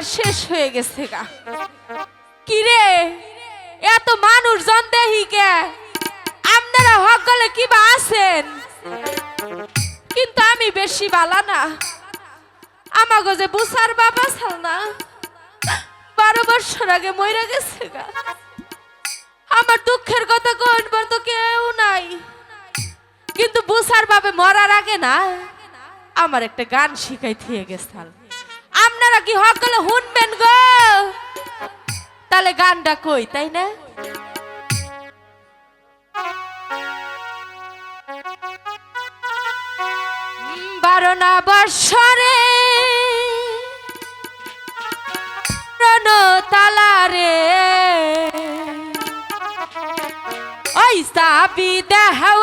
আমার শেষ হয়ে গেছে গা। কিরে এত মানুষজন দেখি কে, আপনারা সকলে কিবা আছেন, কিন্তু আমি বেশি বালা না। আমাকে যে বুসার বাবা ছাল না 12 বছর আগে মইরা গেছে গা। আমার দুঃখের কথা কইবার তো কেউ নাই, কিন্তু বুসার বাবা মরার আগে না আমার একটা গান শিখাই দিয়ে গেছাল। আপনারা কি সকলে শুনবেন গো? তাহলে গানটা কই, তাই না? বারোনা বৎসরে তালারে ওই সাবি দেহাও